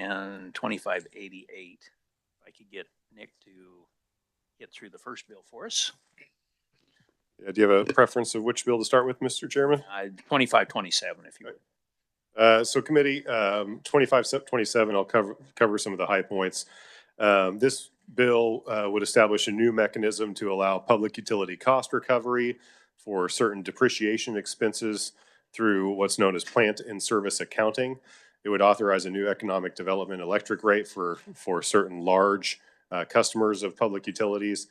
and 2588. If I could get Nick to get through the first bill for us. Yeah, do you have a preference of which bill to start with, Mr. Chairman? 2527, if you would. So committee, 2527, I'll cover some of the high points. This bill would establish a new mechanism to allow public utility cost recovery for certain depreciation expenses through what's known as plant in service accounting. It would authorize a new economic development electric rate for certain large customers of public utilities,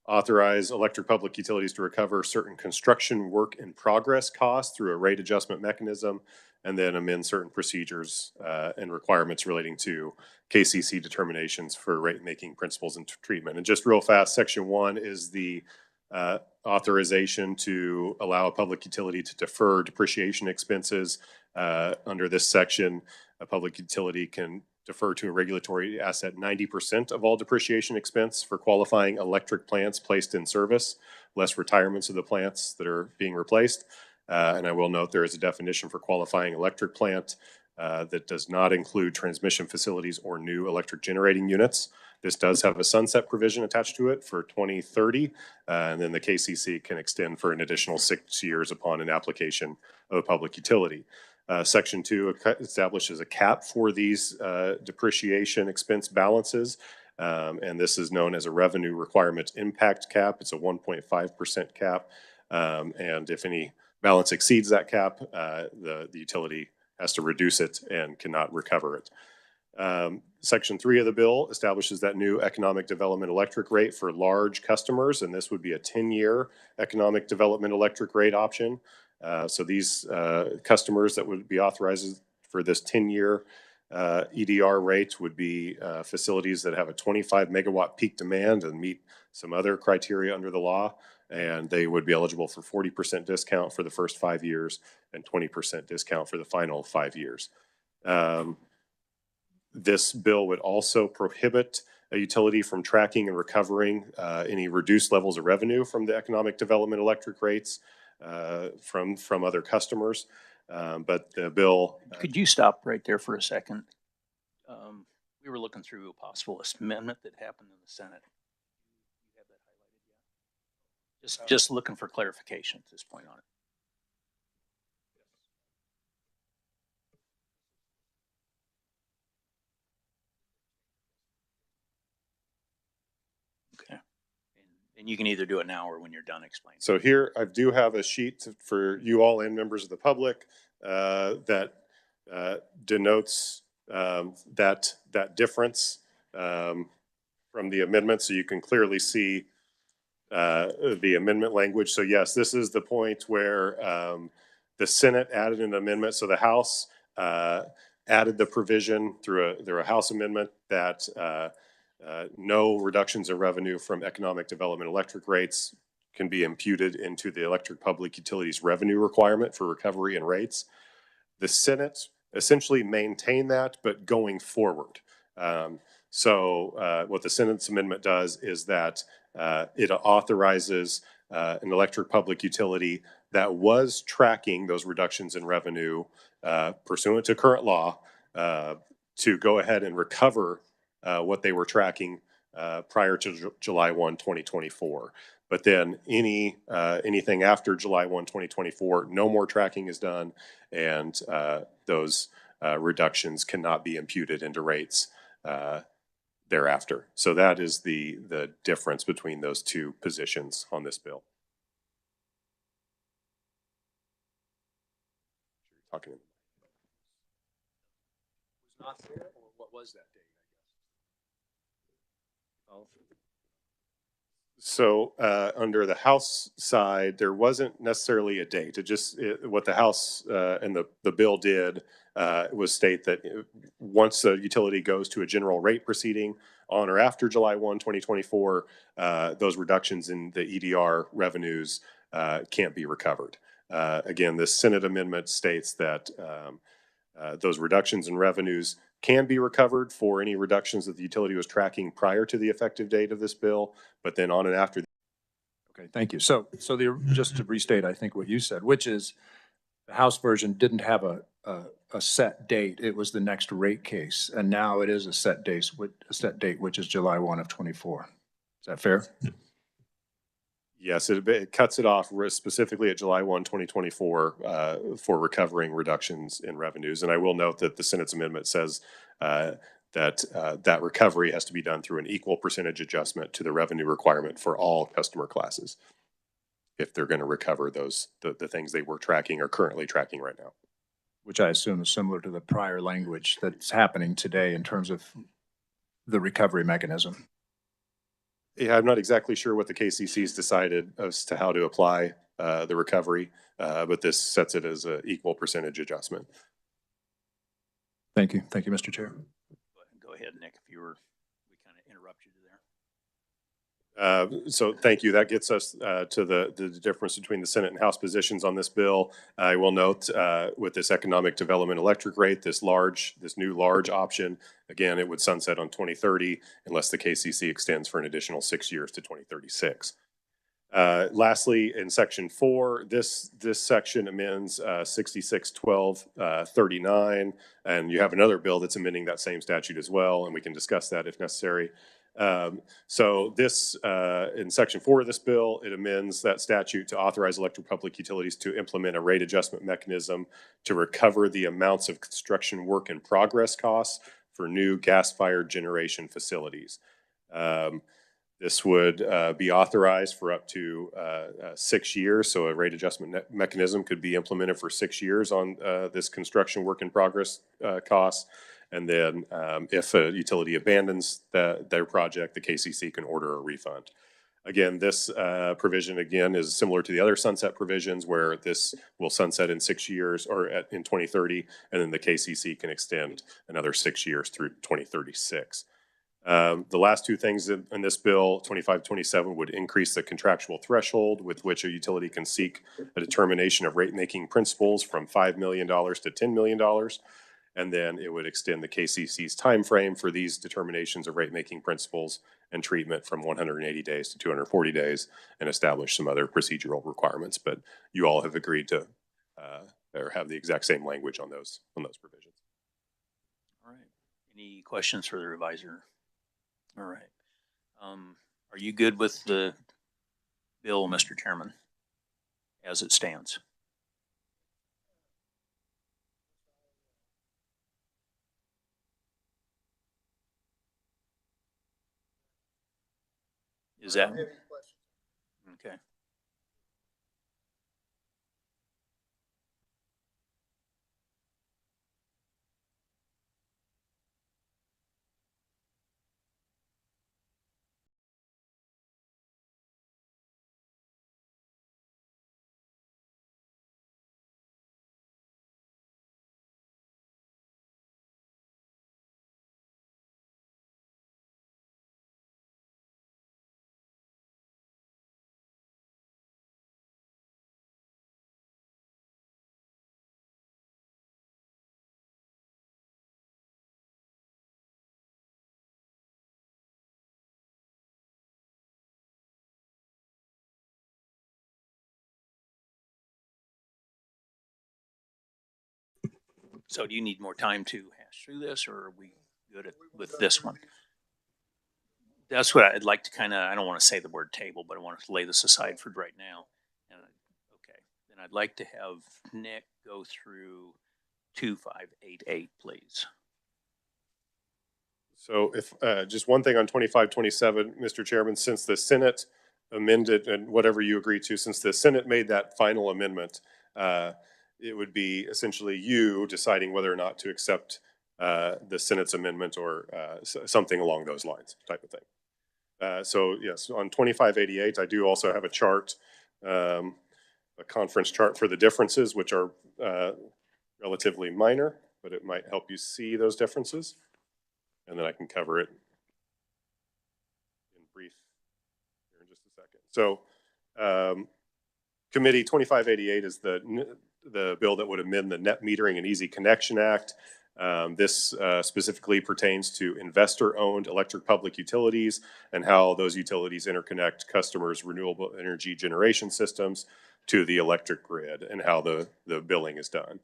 authorize electric public utilities to recover certain construction work in progress costs through a rate adjustment mechanism, and then amend certain procedures and requirements relating to KCC determinations for rate making principles and treatment. And just real fast, section 1 is the authorization to allow a public utility to defer depreciation expenses. Under this section, a public utility can defer to a regulatory asset 90% of all depreciation expense for qualifying electric plants placed in service, less retirements of the plants that are being replaced. And I will note there is a definition for qualifying electric plant that does not include transmission facilities or new electric generating units. This does have a sunset provision attached to it for 2030, and then the KCC can extend for an additional 6 years upon an application of a public utility. Section 2 establishes a cap for these depreciation expense balances, and this is known as a revenue requirement impact cap. It's a 1.5% cap, and if any balance exceeds that cap, the utility has to reduce it and cannot recover it. Section 3 of the bill establishes that new economic development electric rate for large customers, and this would be a 10-year economic development electric rate option. So these customers that would be authorized for this 10-year EDR rate would be facilities that have a 25 megawatt peak demand and meet some other criteria under the law, and they would be eligible for 40% discount for the first 5 years and 20% discount for the final 5 years. This bill would also prohibit a utility from tracking and recovering any reduced levels of revenue from the economic development electric rates from other customers. But the bill... Could you stop right there for a second? We were looking through a possible amendment that happened in the Senate. You have that highlighted yet? Just looking for clarification at this point on it. Okay. And you can either do it now or when you're done explaining. So here I do have a sheet for you all and members of the public that denotes that difference from the amendment, so you can clearly see the amendment language. So yes, this is the point where the Senate added an amendment. So the House added the provision through a House amendment that no reductions in revenue from economic development electric rates can be imputed into the electric public utilities revenue requirement for recovery and rates. The Senate essentially maintained that, but going forward. So what the Senate's amendment does is that it authorizes an electric public utility that was tracking those reductions in revenue pursuant to current law to go ahead and recover what they were tracking prior to July 1, 2024. But then anything after July 1, 2024, no more tracking is done, and those reductions cannot be imputed into rates thereafter. So that is the difference between those two positions on this bill. Talking. Was not there, or what was that date? So under the House side, there wasn't necessarily a date. What the House and the bill did was state that once a utility goes to a general rate proceeding on or after July 1, 2024, those reductions in the EDR revenues can't be recovered. Again, the Senate amendment states that those reductions in revenues can be recovered for any reductions that the utility was tracking prior to the effective date of this bill, but then on and after. Okay, thank you. So just to restate, I think what you said, which is the House version didn't have a a set date. It was the next rate case, and now it is a set date, which is July 1 of 24. Is that fair? Yes, it cuts it off specifically at July 1, 2024, for recovering reductions in revenues. And I will note that the Senate's amendment says that recovery has to be done through an equal percentage adjustment to the revenue requirement for all customer classes if they're going to recover the things they were tracking or currently tracking right now. Which I assume is similar to the prior language that's happening today in terms of the recovery mechanism. Yeah, I'm not exactly sure what the KCC's decided as to how to apply the recovery, but this sets it as an equal percentage adjustment. Thank you. Thank you, Mr. Chair. Go ahead, Nick, if we kind of interrupted you there. So thank you. That gets us to the difference between the Senate and House positions on this bill. I will note with this economic development electric rate, this new large option, again, it would sunset on 2030 unless the KCC extends for an additional 6 years to 2036. Lastly, in section 4, this section amends 661239, and you have another bill that's amending that same statute as well, and we can discuss that if necessary. So this, in section 4 of this bill, it amends that statute to authorize electric public utilities to implement a rate adjustment mechanism to recover the amounts of construction work in progress costs for new gas-fired generation facilities. This would be authorized for up to 6 years, so a rate adjustment mechanism could be implemented for 6 years on this construction work in progress costs. And then if a utility abandons their project, the KCC can order a refund. Again, this provision, again, is similar to the other sunset provisions where this will sunset in 6 years or in 2030, and then the KCC can extend another 6 years through 2036. The last two things in this bill, 2527, would increase the contractual threshold with which a utility can seek a determination of rate-making principles from $5 million to $10 million. And then it would extend the KCC's time frame for these determinations of rate-making principles and treatment from 180 days to 240 days and establish some other procedural requirements. But you all have agreed to or have the exact same language on those provisions. All right. Any questions for the revisor? All right. Are you good with the bill, Mr. Chairman, as it stands? Is that okay? So do you need more time to hash through this, or are we good with this one? That's what I'd like to kind of, I don't want to say the word table, but I want to lay this aside for right now. And okay, then I'd like to have Nick go through 2588, please. So if just one thing on 2527, Mr. Chairman, since the Senate amended and whatever you agreed to, since the Senate made that final amendment, it would be essentially you deciding whether or not to accept the Senate's amendment or something along those lines type of thing. So yes, on 2588, I do also have a chart, a conference chart for the differences, which are relatively minor, but it might help you see those differences. And then I can cover it in brief here in just a second. So Committee 2588 is the bill that would amend the Net Metering and Easy Connection Act. This specifically pertains to investor-owned electric public utilities and how those utilities interconnect customers' renewable energy generation systems to the electric grid and how the billing is done.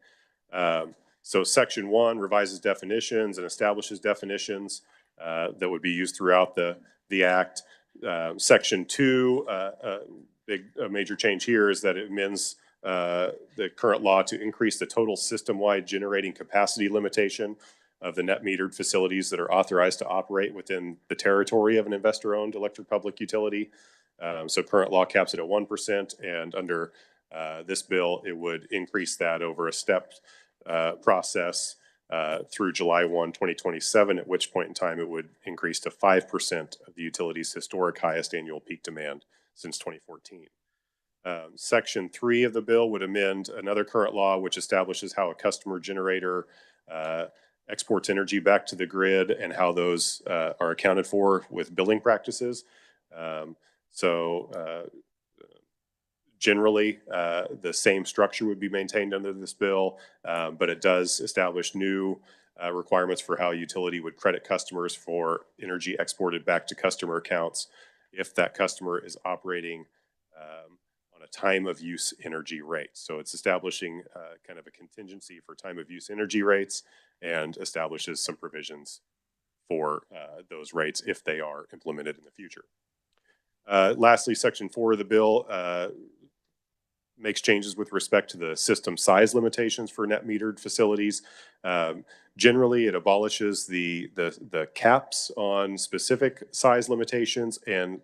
So Section 1 revises definitions and establishes definitions that would be used throughout the Act. Section 2, a major change here is that it amends the current law to increase the total system-wide generating capacity limitation of the net metered facilities that are authorized to operate within the territory of an investor-owned electric public utility. So current law caps it at 1%, and under this bill, it would increase that over a stepped process through July 1, 2027, at which point in time it would increase to 5% of the utility's historic highest annual peak demand since 2014. Section 3 of the bill would amend another current law which establishes how a customer generator exports energy back to the grid and how those are accounted for with billing practices. Generally, the same structure would be maintained under this bill, but it does establish new requirements for how a utility would credit customers for energy exported back to customer accounts if that customer is operating on a time of use energy rate. So it's establishing kind of a contingency for time of use energy rates and establishes some provisions for those rates if they are implemented in the future. Lastly, Section 4 of the bill makes changes with respect to the system size limitations for net metered facilities. Generally, it abolishes the caps on specific size limitations and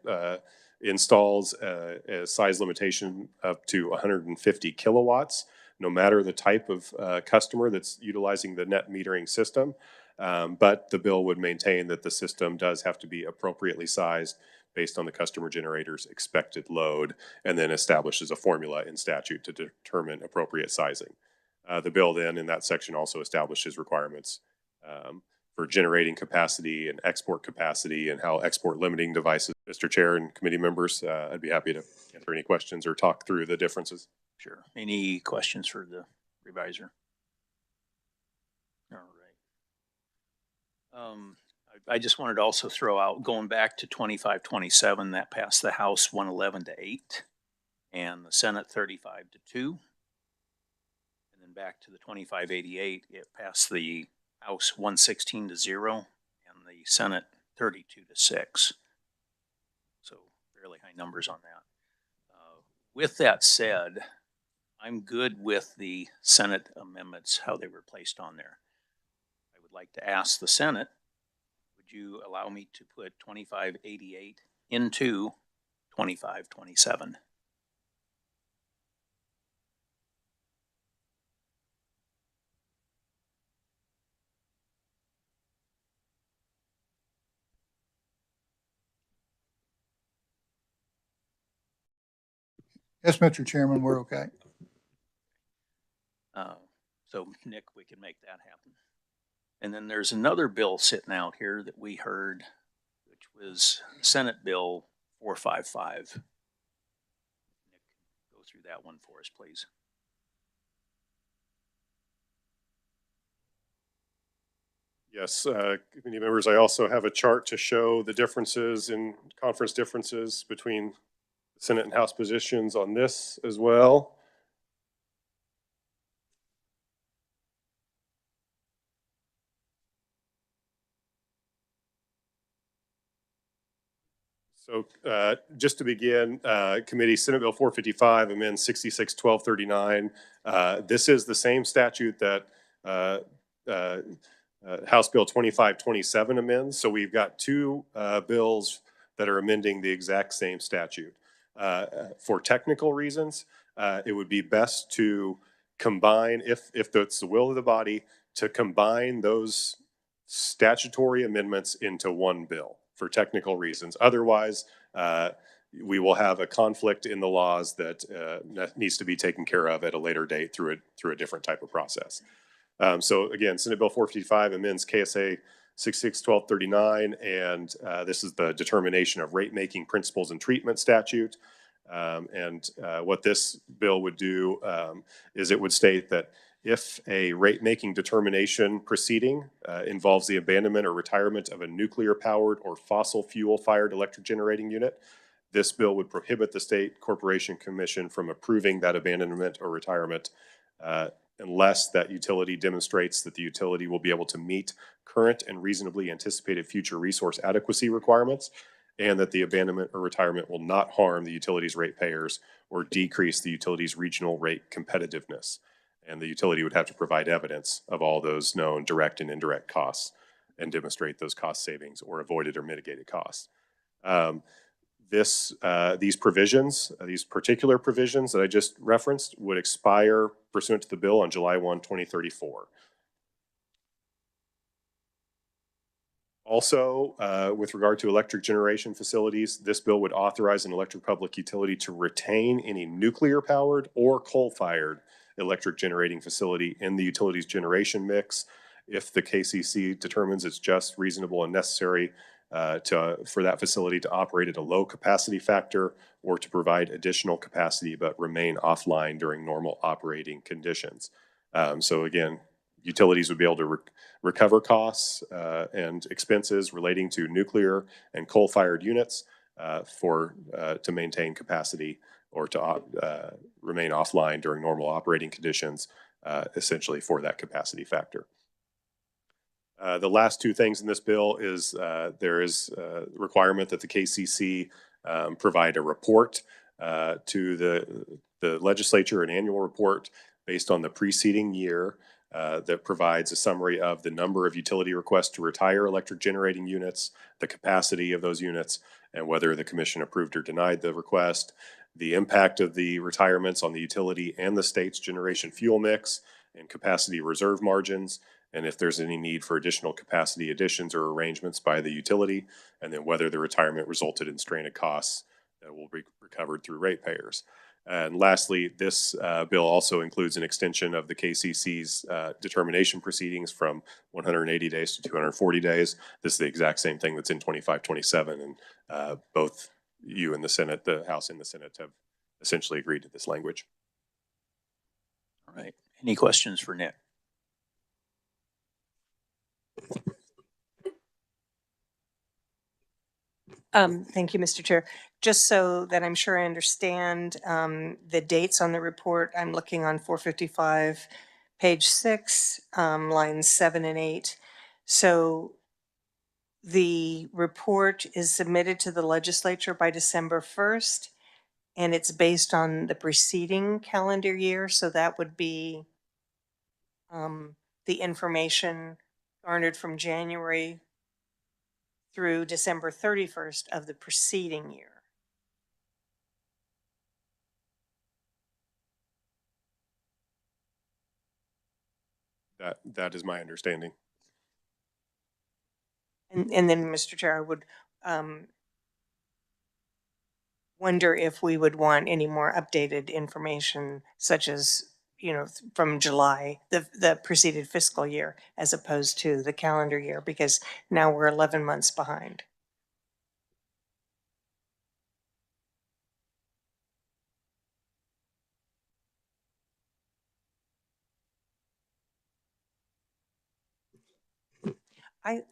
installs a size limitation up to 150 kilowatts, no matter the type of customer that's utilizing the net metering system. But the bill would maintain that the system does have to be appropriately sized based on the customer generator's expected load, and then establishes a formula in statute to determine appropriate sizing. The bill then in that section also establishes requirements for generating capacity and export capacity and how export limiting devices. Mr. Chair and committee members, I'd be happy to answer any questions or talk through the differences. Sure. Any questions for the reviser? All right. I just wanted to also throw out, going back to 2527, that passed the House 111-8 and the Senate 35-2. And then back to the 2588, it passed the House 116-0 and the Senate 32-6. So fairly high numbers on that. With that said, I'm good with the Senate amendments, how they were placed on there. I would like to ask the Senate, would you allow me to put 2588 into 2527? Yes, Mr. Chairman, we're okay. So Nick, we can make that happen. And then there's another bill sitting out here that we heard, which was Senate Bill 455. Nick, go through that one for us, please. Yes, committee members, I also have a chart to show the differences in conference differences between Senate and House positions on this as well. So just to begin, committee, Senate Bill 455 amends 66-1239. This is the same statute that House Bill 2527 amends. So we've got two bills that are amending the exact same statute. For technical reasons, it would be best to combine, if that's the will of the body, to combine those statutory amendments into one bill for technical reasons. Otherwise, we will have a conflict in the laws that needs to be taken care of at a later date through a different type of process. So again, Senate Bill 455 amends KSA 66-1239, and this is the determination of rate-making principles and treatment statute. What this bill would do is it would state that if a rate-making determination proceeding involves the abandonment or retirement of a nuclear-powered or fossil fuel-fired electric generating unit, this bill would prohibit the State Corporation Commission from approving that abandonment or retirement unless that utility demonstrates that the utility will be able to meet current and reasonably anticipated future resource adequacy requirements, and that the abandonment or retirement will not harm the utility's ratepayers or decrease the utility's regional rate competitiveness. And the utility would have to provide evidence of all those known direct and indirect costs and demonstrate those cost savings or avoided or mitigated costs. These provisions, these particular provisions that I just referenced would expire pursuant to the bill on July 1, 2034. Also, with regard to electric generation facilities, this bill would authorize an electric public utility to retain any nuclear-powered or coal-fired electric generating facility in the utility's generation mix if the KCC determines it's just, reasonable, and necessary for that facility to operate at a low capacity factor or to provide additional capacity but remain offline during normal operating conditions. So again, utilities would be able to recover costs and expenses relating to nuclear and coal-fired units to maintain capacity or to remain offline during normal operating conditions, essentially for that capacity factor. The last two things in this bill is there is a requirement that the KCC provide a report to the legislature, an annual report based on the preceding year that provides a summary of the number of utility requests to retire electric generating units, the capacity of those units, and whether the commission approved or denied the request, the impact of the retirements on the utility and the state's generation fuel mix and capacity reserve margins, and if there's any need for additional capacity additions or arrangements by the utility, and then whether the retirement resulted in stranded costs that will be recovered through ratepayers. And lastly, this bill also includes an extension of the KCC's determination proceedings from 180 days to 240 days. This is the exact same thing that's in 2527, and both you and the Senate, the House and the Senate, have essentially agreed to this language. All right. Any questions for Nick? Thank you, Mr. Chair. Just so that I'm sure I understand the dates on the report, I'm looking on 455, page 6, lines 7 and 8. So the report is submitted to the legislature by December 1st, and it's based on the preceding calendar year. So that would be the information garnered from January through December 31st of the preceding year. That is my understanding. And then, Mr. Chair, I would wonder if we would want any more updated information, such as, you know, from July, the preceded fiscal year, as opposed to the calendar year, because now we're 11 months behind.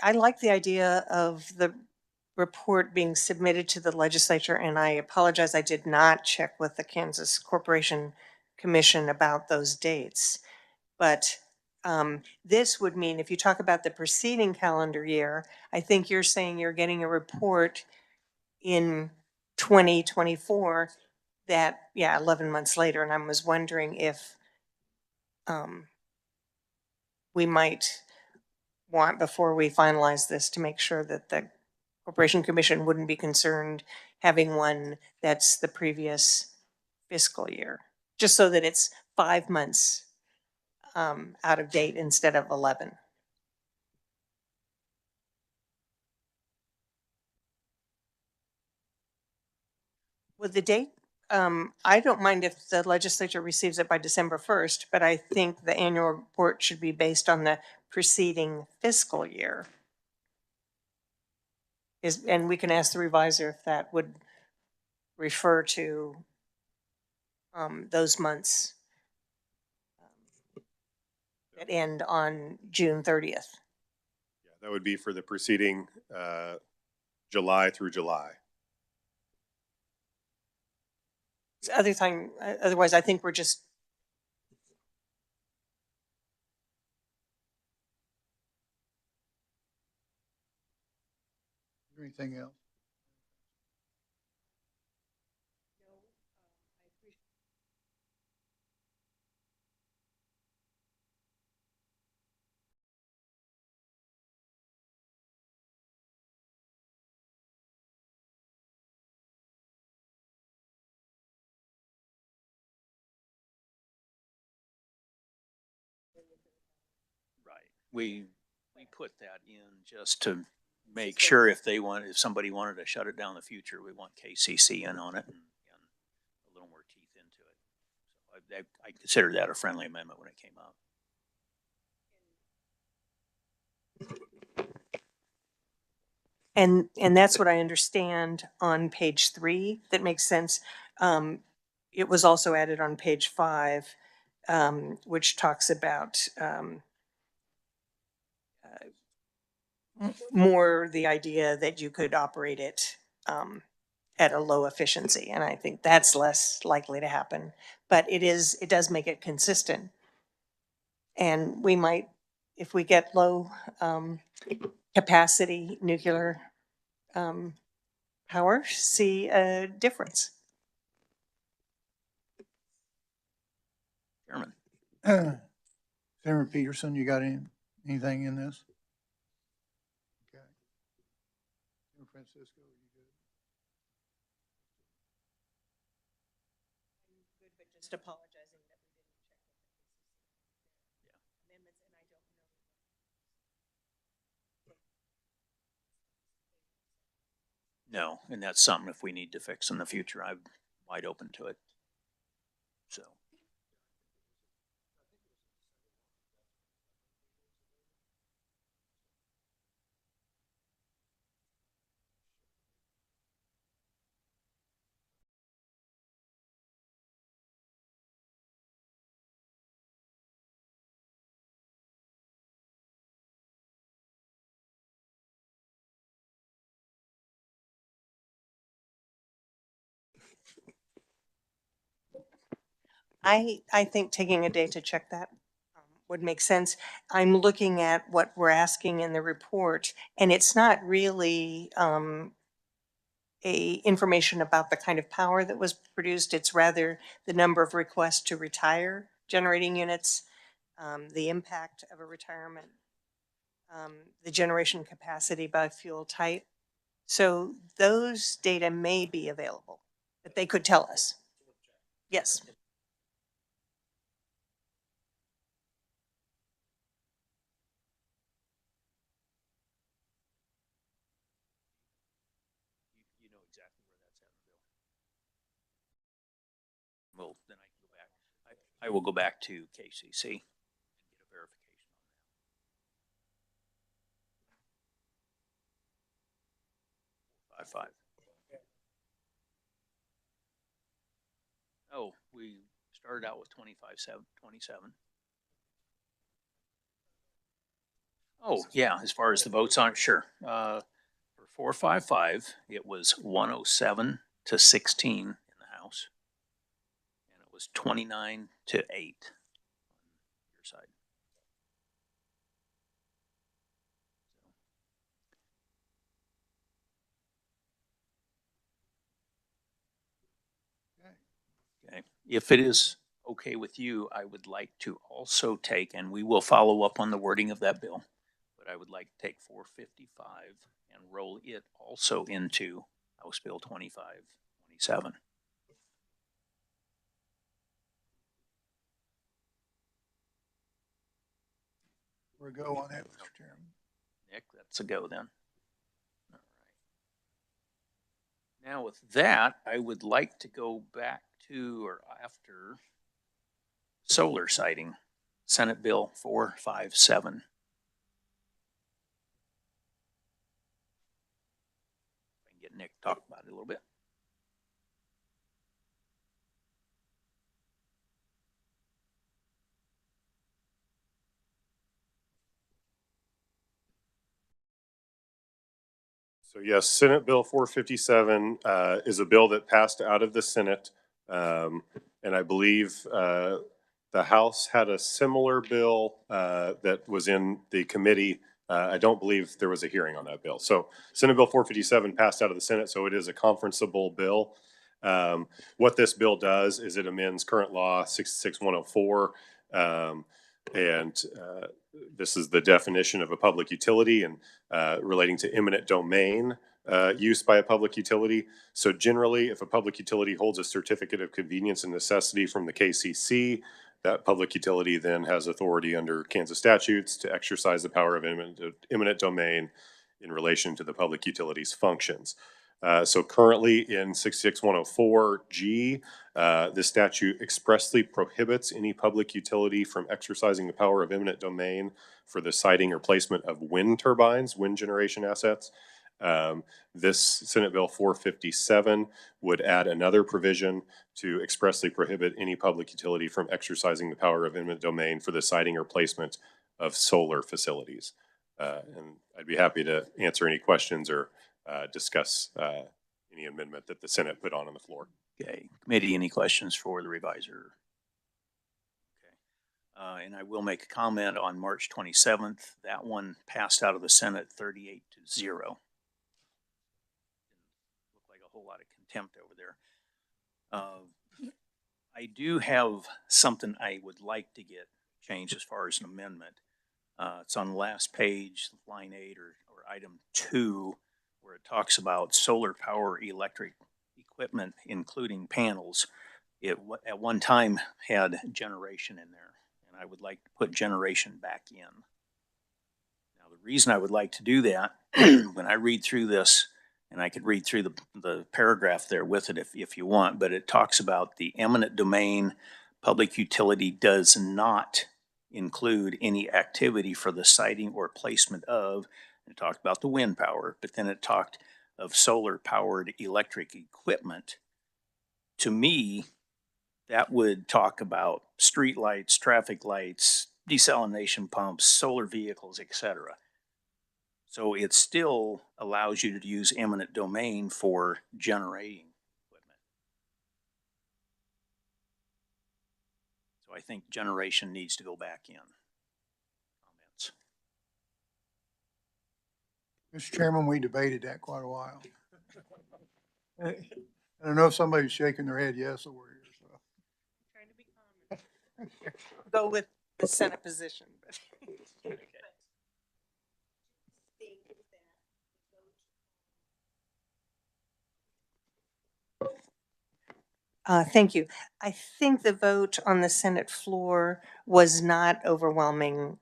I like the idea of the report being submitted to the legislature, and I apologize, I did not check with the Kansas Corporation Commission about those dates. But this would mean, if you talk about the preceding calendar year, I think you're saying you're getting a report in 2024 that, yeah, 11 months later, and I was wondering if we might want, before we finalize this, to make sure that the Corporation Commission wouldn't be concerned having one that's the previous fiscal year, just so that it's 5 months out of date instead of 11. With the date, I don't mind if the legislature receives it by December 1st, but I think the annual report should be based on the preceding fiscal year. And we can ask the revisor if that would refer to those months that end on June 30th. Yeah, that would be for the preceding July through July. Otherwise, I think we're just Anything else? Right. We put that in just to make sure if somebody wanted to shut it down in the future, we want KCC in on it and a little more teeth into it. So I consider that a friendly amendment when it came out. And that's what I understand on page 3. That makes sense. It was also added on page 5, which talks about more the idea that you could operate it at a low efficiency. And I think that's less likely to happen. But it does make it consistent. And we might, if we get low capacity nuclear power, see a difference. Chairman. Senator Peterson, you got anything in this? Okay. Senator Francisco, you good? Good, but just apologizing that we didn't check amendments, and I don't know. No, and that's something if we need to fix in the future, I'm wide open to it. So. I think taking a day to check that would make sense. I'm looking at what we're asking in the report, and it's not really information about the kind of power that was produced. It's rather the number of requests to retire generating units, the impact of a retirement, the generation capacity by fuel type. So those data may be available, that they could tell us. Yes. You know exactly where that's at in the bill. Well, then I can go back. I will go back to KCC and get a verification on that. 5.5. Oh, we started out with 27. Oh, yeah, as far as the votes on it, sure. For 4.55, it was 107 to 16 in the House. And it was 29 to 8 on your side. Okay. If it is okay with you, I would like to also take, and we will follow up on the wording of that bill, but I would like to take 4.55 and roll it also into House Bill 2527. We're go on that, Mr. Chairman. Nick, that's a go then. All right. Now with that, I would like to go back to or after solar siting, Senate Bill 457. I can get Nick to talk about it a little bit. So yes, Senate Bill 457 is a bill that passed out of the Senate. And I believe the House had a similar bill that was in the committee I don't believe there was a hearing on that bill. So Senate Bill 457 passed out of the Senate, so it is a conferenceable bill. What this bill does is it amends current law 66104, and this is the definition of a public utility and relating to eminent domain use by a public utility. So generally, if a public utility holds a certificate of convenience and necessity from the KCC, that public utility then has authority under Kansas statutes to exercise the power of eminent domain in relation to the public utility's functions. So currently in 66104G, this statute expressly prohibits any public utility from exercising the power of eminent domain for the siting or placement of wind turbines, wind generation assets. This Senate Bill 457 would add another provision to expressly prohibit any public utility from exercising the power of eminent domain for the siting or placement of solar facilities. And I'd be happy to answer any questions or discuss any amendment that the Senate put on the floor. Okay, committee, any questions for the reviser? Okay, and I will make a comment on March 27th. That one passed out of the Senate 38-0. Look like a whole lot of contempt over there. I do have something I would like to get changed as far as an amendment. It's on the last page, line 8 or item 2, where it talks about solar power electric equipment, including panels. It at one time had generation in there, and I would like to put generation back in. Now, the reason I would like to do that, when I read through this, and I could read through the paragraph there with it if you want, but it talks about the eminent domain public utility does not include any activity for the siting or placement of, it talked about the wind power, but then it talked of solar powered electric equipment. To me, that would talk about street lights, traffic lights, desalination pumps, solar vehicles, etc. So it still allows you to use eminent domain for generating equipment. So I think generation needs to go back in. Comments? Mr. Chairman, we debated that quite a while. I don't know if somebody's shaking their head yes over here, so. Trying to be calm. Go with the Senate position. Okay. Thank you. I think the vote on the Senate floor was not overwhelming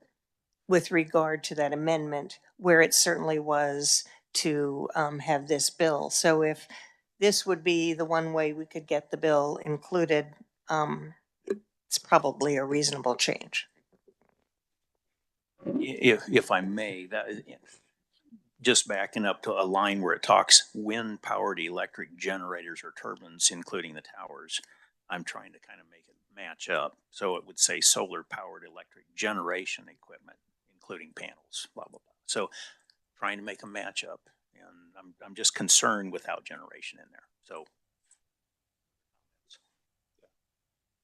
with regard to that amendment, where it certainly was to have this bill. So if this would be the one way we could get the bill included, it's probably a reasonable change. If I may, that just backing up to a line where it talks wind powered electric generators or turbines, including the towers. I'm trying to kind of make it match up. So it would say solar powered electric generation equipment, including panels, blah, blah, blah. So trying to make a match up, and I'm just concerned without generation in there. So.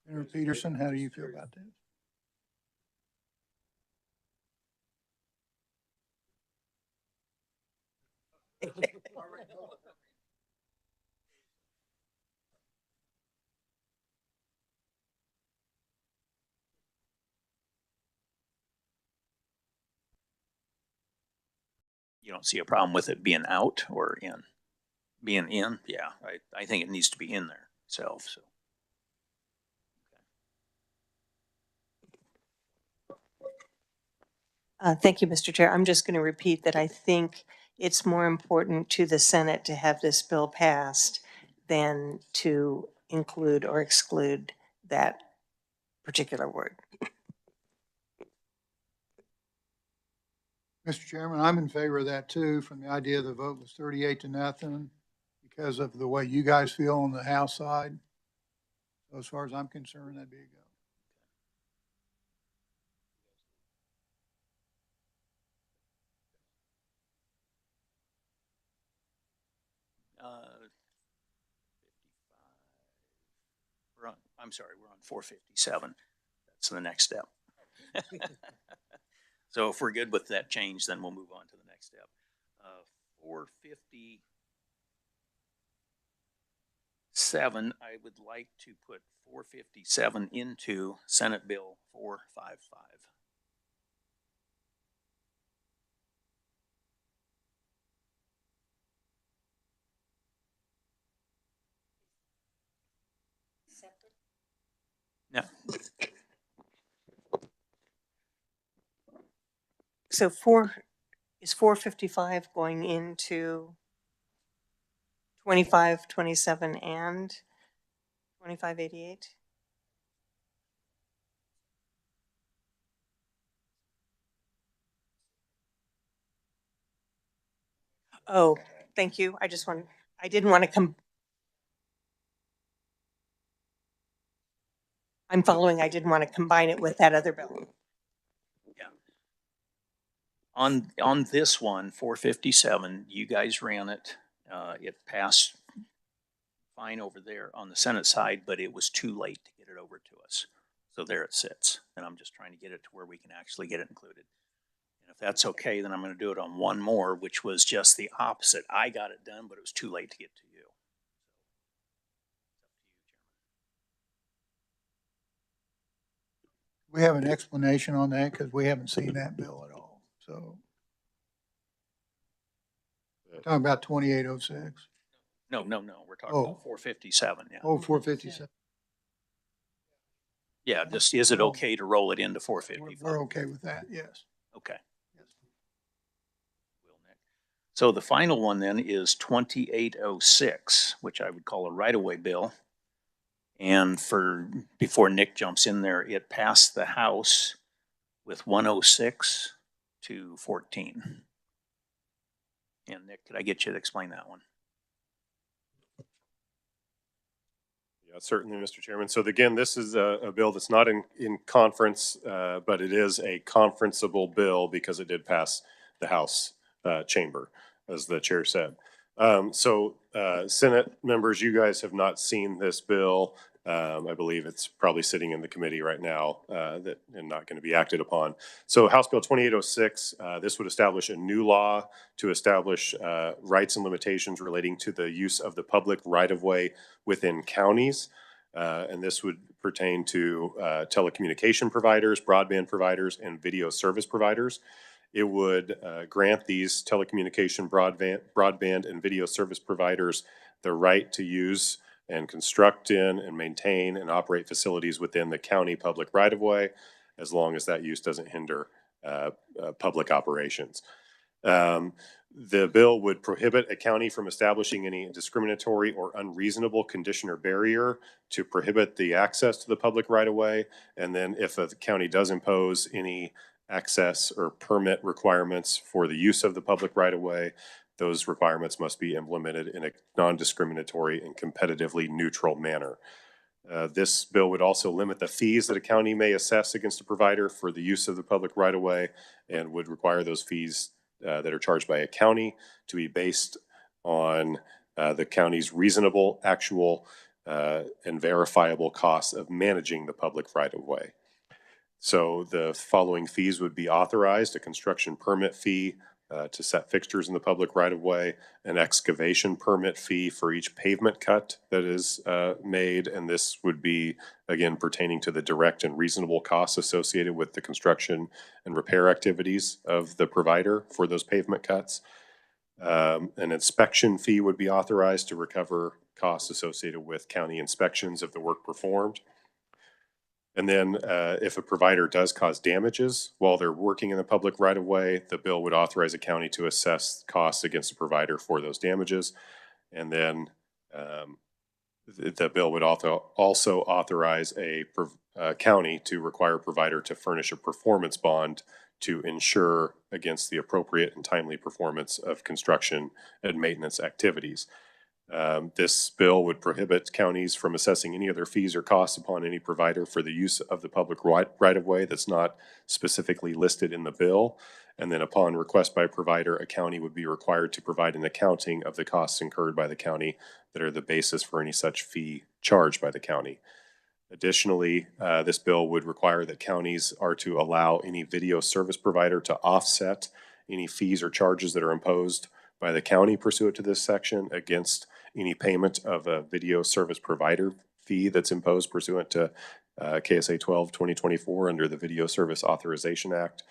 Senator Peterson, how do you feel about that? You don't see a problem with it being out or in? Being in, yeah, I think it needs to be in there itself, so. Thank you, Mr. Chair. I'm just going to repeat that I think it's more important to the Senate to have this bill passed than to include or exclude that particular word. Mr. Chairman, I'm in favor of that too, from the idea the vote was 38-0 because of the way you guys feel on the House side. So as far as I'm concerned, that'd be a go. I'm sorry, we're on 457. That's the next step. So if we're good with that change, then we'll move on to the next step. 457, I would like to put 457 into Senate Bill 455. No, So 455 going into 25, 27, and 2588? Oh, thank you. I didn't want to I'm following. I didn't want to combine it with that other bill. on this one, 457, you guys ran it. It passed fine over there on the Senate side, but it was too late to get it over to us. So there it sits, and I'm just trying to get it to where we can actually get it included. And if that's okay, then I'm going to do it on one more, which was just the opposite. I got it done, but it was too late to get to you. We have an explanation on that because we haven't seen that bill at all, so. Talking about 2806. No. We're talking Oh. about 457. Yeah. Oh, 457. Yeah. Just is it okay to roll it into 455? We're okay with that, yes. Okay. Yes. So the final one then is 2806, which I would call a right-of-way bill. And before Nick jumps in there, it passed the House with 106 to 14. And Nick, could I get you to explain that one? Yeah, certainly, Mr. Chairman. So again, this is a bill that's not in conference, but it is a conferenceable bill because it did pass the House chamber, as the chair said. Senate members, you guys have not seen this bill. I believe it's probably sitting in the committee right now and not going to be acted upon. So House Bill 2806, this would establish a new law to establish rights and limitations relating to the use of the public right-of-way within counties. And this would pertain to telecommunication providers, broadband providers, and video service providers. It would grant these telecommunication, broadband, and video service providers the right to use and construct in and maintain and operate facilities within the county public right-of-way, as long as that use doesn't hinder public operations. The bill would prohibit a county from establishing any discriminatory or unreasonable condition or barrier to prohibit the access to the public right-of-way. And then if a county does impose any access or permit requirements for the use of the public right-of-way, those requirements must be implemented in a non-discriminatory and competitively neutral manner. This bill would also limit the fees that a county may assess against a provider for the use of the public right-of-way, and would require those fees that are charged by a county to be based on the county's reasonable, actual, and verifiable costs of managing the public right-of-way. So the following fees would be authorized: a construction permit fee to set fixtures in the public right-of-way, an excavation permit fee for each pavement cut that is made, and this would be, again, pertaining to the direct and reasonable costs associated with the construction and repair activities of the provider for those pavement cuts. An inspection fee would be authorized to recover costs associated with county inspections of the work performed. And then if a provider does cause damages while they're working in the public right-of-way, the bill would authorize a county to assess costs against the provider for those damages. And then the bill would also authorize a county to require a provider to furnish a performance bond to ensure against the appropriate and timely performance of construction and maintenance activities. This bill would prohibit counties from assessing any other fees or costs upon any provider for the use of the public right-of-way that's not specifically listed in the bill. And then upon request by a provider, a county would be required to provide an accounting of the costs incurred by the county that are the basis for any such fee charged by the county. Additionally, this bill would require that counties are to allow any video service provider to offset any fees or charges that are imposed by the county pursuant to this section against any payment of a video service provider fee that's imposed pursuant to KSA 12/2024 under the Video Service Authorization Act.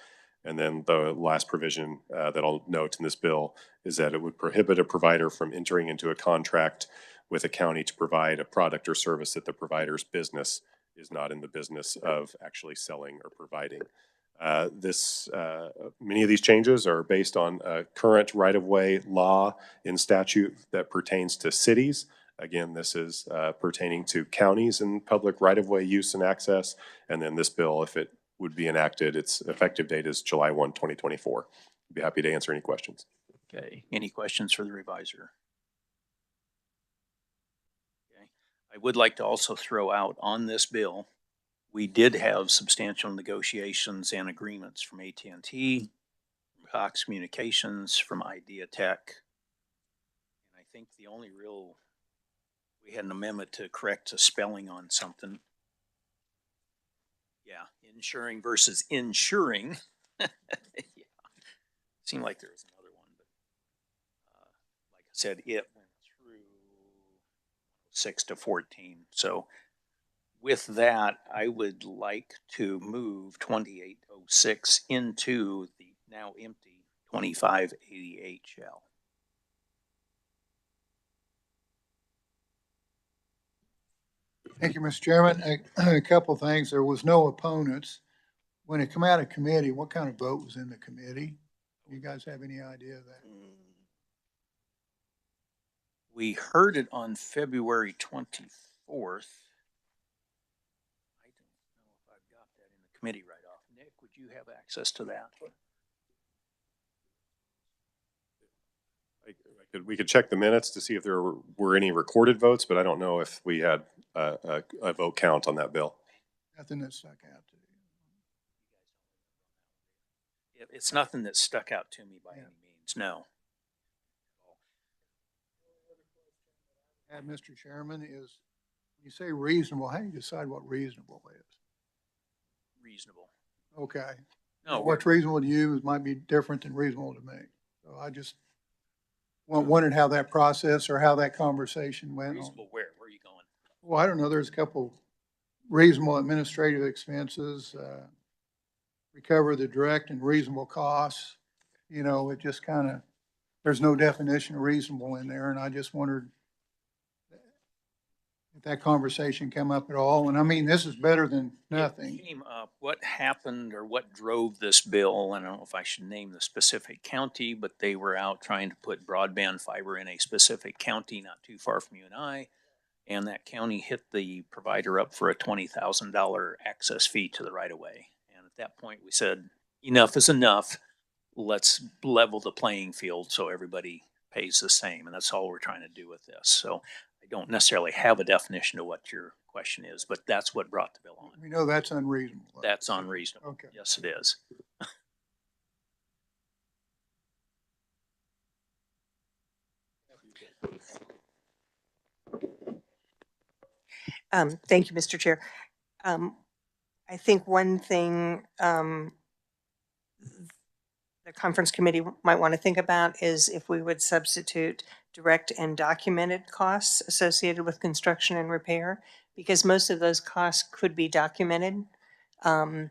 And then the last provision that I'll note in this bill is that it would prohibit a provider from entering into a contract with a county to provide a product or service that the provider's business is not in the business of actually selling or providing. Many of these changes are based on current right-of-way law and statute that pertains to cities. Again, this is pertaining to counties and public right-of-way use and access. And then this bill, if it would be enacted, its effective date is July 1, 2024. I'd be happy to answer any questions. Okay, any questions for the reviser? Okay, I would like to also throw out on this bill, we did have substantial negotiations and agreements from AT&T, from Cox Communications, from Idea Tech. And I think the only real, we had an amendment to correct a spelling on something. Yeah, insuring versus insuring. Yeah. Seemed like there was another one, but like I said, it went through 6 to 14. So with that, I would like to move 2806 into the now empty 2588 shell. Thank you, Mr. Chairman. A couple of things. There was no opponents. When it come out of committee, what kind of vote was in the committee? You guys have any idea of that? We heard it on February 24th. I don't know if I've got that in the committee right off. Nick, would you have access to that? We could check the minutes to see if there were any recorded votes, but I don't know if we had a vote count on that bill. Nothing that stuck out to you? It's nothing that stuck out to me by any means, no. And Mr. Chairman, is when you say reasonable, how do you decide what reasonable is? Reasonable. Okay. No, What's reasonable to you might be different than reasonable to me. So I just wondered how that process or how that conversation went. reasonable where? Where are you going? Well, I don't know. There's a couple reasonable administrative expenses, recover the direct and reasonable costs. You know, it just kind of, there's no definition of reasonable in there. And I just wondered if that conversation came up at all. And I mean, this is better than nothing. It came up, what happened or what drove this bill? I don't know if I should name the specific county, but they were out trying to put broadband fiber in a specific county not too far from you and I. And that county hit the provider up for a $20,000 access fee to the right of way. And at that point, we said, enough is enough. Let's level the playing field so everybody pays the same. And that's all we're trying to do with this. So I don't necessarily have a definition of what your question is, but that's what brought the bill on. We know that's unreasonable. That's unreasonable. Okay. Yes, it is. Thank you, Mr. Chair. I think one thing the conference committee might want to think about is if we would substitute direct and documented costs associated with construction and repair, because most of those costs could be documented. The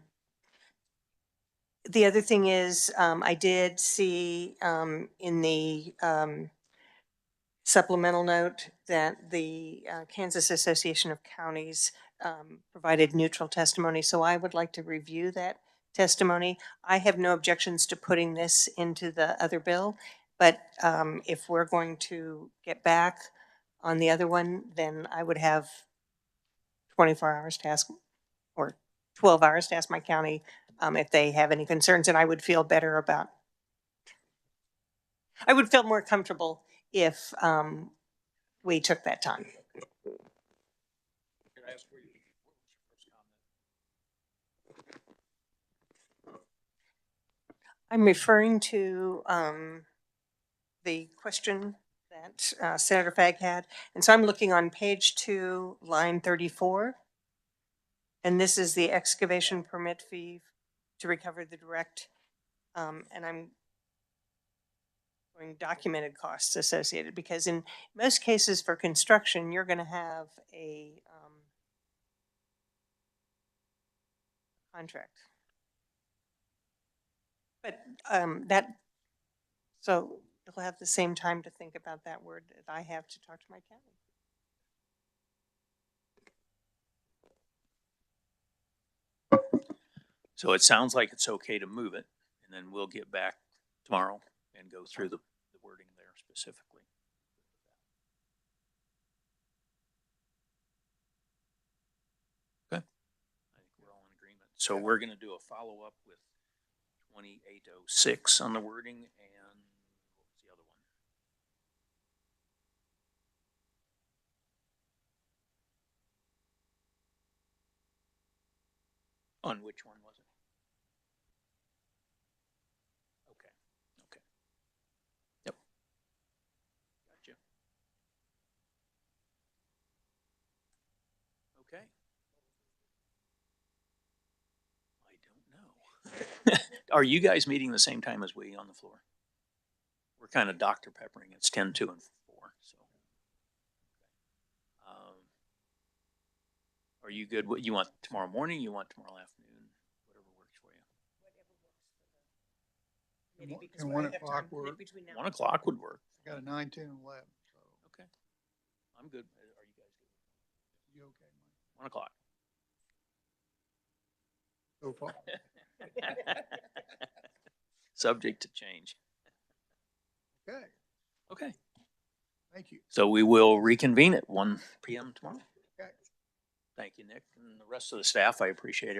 other thing is I did see in the supplemental note that the Kansas Association of Counties provided neutral testimony. So I would like to review that testimony. I have no objections to putting this into the other bill, but if we're going to get back on the other one, then I would have 24 hours to ask, or 12 hours to ask my county if they have any concerns, and I would feel better about, I would feel more comfortable if we took that time. I'm referring to the question that Senator Fagg had. And so I'm looking on page 2, line 34. And this is the excavation permit fee to recover the direct, and I'm going documented costs associated, because in most cases for construction, you're gonna have a, contract. But, so you'll have the same time to think about that word that I have to talk to my county. So it sounds like it's okay to move it, and then we'll get back tomorrow and go through the wording there specifically. Okay. I think we're all in agreement. So we're gonna do a follow-up with 2806 on the wording, and what was the other one? On which one was it? Okay, okay. Yep. Gotcha. Okay. I don't know. Are you guys meeting the same time as we on the floor? We're kind of Dr. Peppering. It's 10, 2, and 4, so. Are you good? What you want tomorrow morning? You want tomorrow afternoon? Whatever works for you. Can 1 o'clock work? 1 o'clock would work. I got a 9, 10, and 11, so Okay. I'm good. Are you guys good? you okay, Mike? 1 o'clock. So far. Subject to change. Okay, Okay. thank you. So we will reconvene at 1 p.m. tomorrow. Okay. Thank you, Nick, and the rest of the staff. I appreciate it.